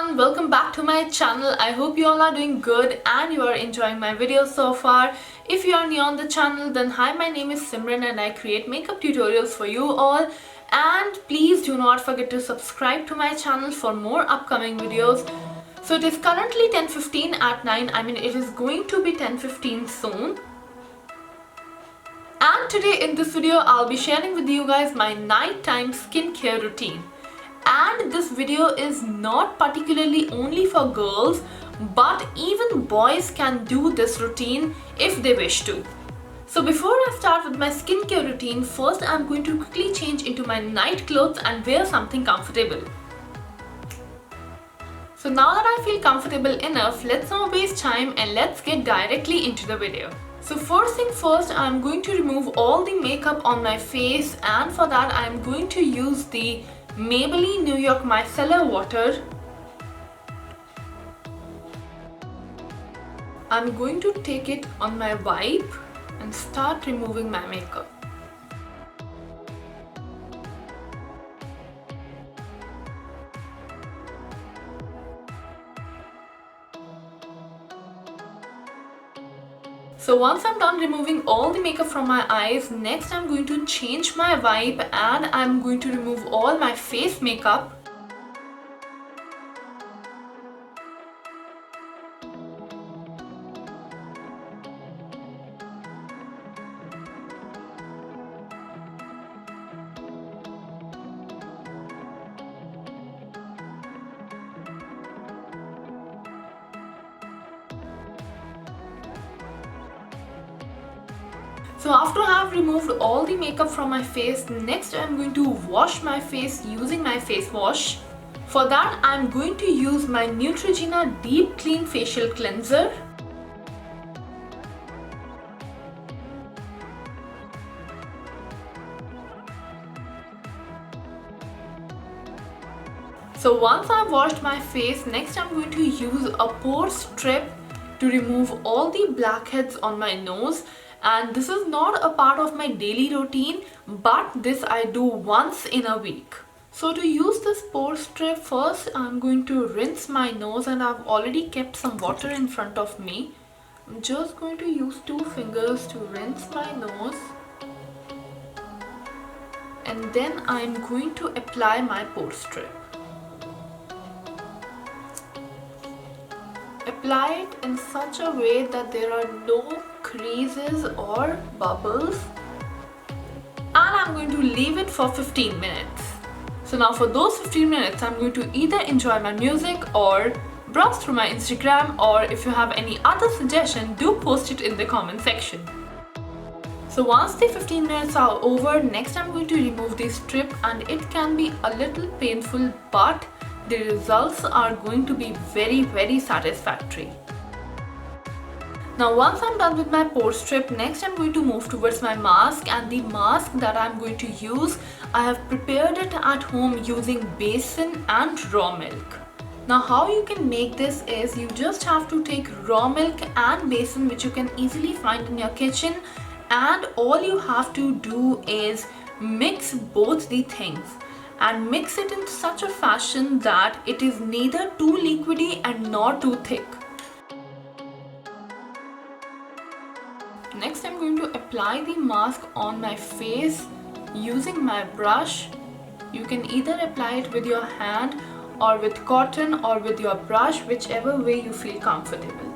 everyone, welcome back to my channel. I hope you all are doing good and you are enjoying my videos so far. If you are new on the channel, then hi, my name is Simran and I create makeup tutorials for you all. And please do not forget to subscribe to my channel for more upcoming videos. So it is currently 10:15 at 9. It is going to be 10:15 soon. And today in this video, I'll be sharing with you guys my nighttime skincare routine. And this video is not particularly only for girls, but even boys can do this routine if they wish to. So before I start with my skincare routine, first I'm going to quickly change into my night clothes and wear something comfortable. So now that I feel comfortable enough, let's not waste time and let's get directly into the video. So first thing first, I'm going to remove all the makeup on my face, and for that I'm going to use the Maybelline New York Micellar Water. I'm going to take it on my wipe and start removing my makeup. So once I'm done removing all the makeup from my eyes, next I'm going to change my wipe and I'm going to remove all my face makeup. So after I have removed all the makeup from my face, next I'm going to wash my face using my face wash. For that I'm going to use my Neutrogena Deep Clean Facial Cleanser. So once I've washed my face, next I'm going to use a pore strip to remove all the blackheads on my nose. And this is not a part of my daily routine, but this I do once in a week. So to use this pore strip, first I'm going to rinse my nose, and I've already kept some water in front of me. I'm just going to use 2 fingers to rinse my nose. And then I'm going to apply my pore strip. Apply it in such a way that there are no creases or bubbles, and I'm going to leave it for 15 minutes. So now for those 15 minutes I'm going to either enjoy my music or browse through my Instagram, or if you have any other suggestion, do post it in the comment section. So once the 15 minutes are over, next I'm going to remove the strip, and it can be a little painful, but the results are going to be very satisfactory. Now once I'm done with my pore strip, next I'm going to move towards my mask, and the mask that I'm going to use, I have prepared it at home using besan and raw milk. Now how you can make this is, you just have to take raw milk and besan, which you can easily find in your kitchen, and all you have to do is mix both the things. And mix it in such a fashion that it is neither too liquidy and nor too thick. Next I'm going to apply the mask on my face using my brush. You can either apply it with your hand or with cotton or with your brush, whichever way you feel comfortable.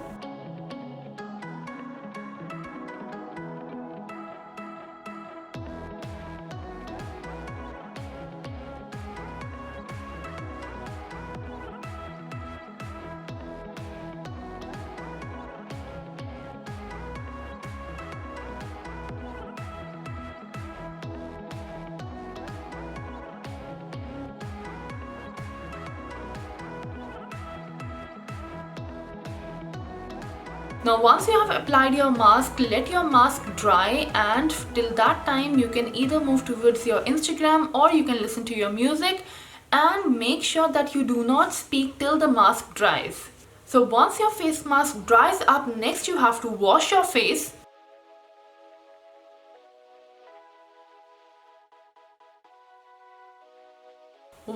Now once you have applied your mask, let your mask dry, and till that time you can either move towards your Instagram or you can listen to your music, and make sure that you do not speak till the mask dries. So once your face mask dries up, next you have to wash your face.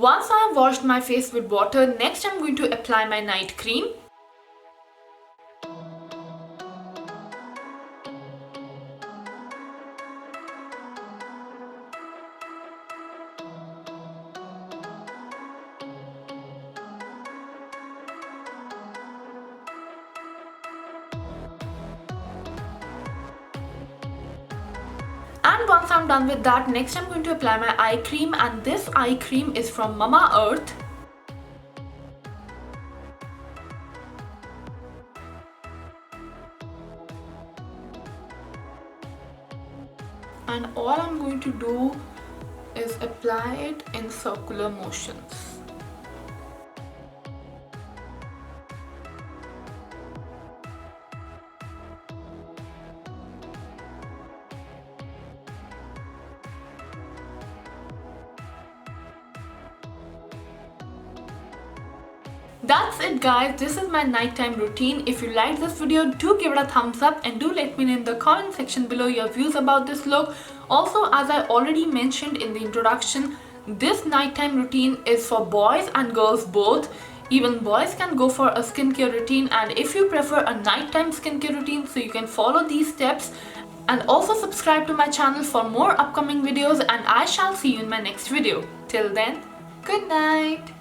Once I have washed my face with water, next I'm going to apply my night cream. And once I'm done with that, next I'm going to apply my eye cream, and this eye cream is from Mamaearth. And all I'm going to do is apply it in circular motions. That's it guys, this is my nighttime routine. If you liked this video, do give it a thumbs up and do let me know in the comment section below your views about this look. Also, as I already mentioned in the introduction, this nighttime routine is for boys and girls both. Even boys can go for a skincare routine, and if you prefer a nighttime skincare routine, so you can follow these steps. And also subscribe to my channel for more upcoming videos, and I shall see you in my next video. Till then, good night.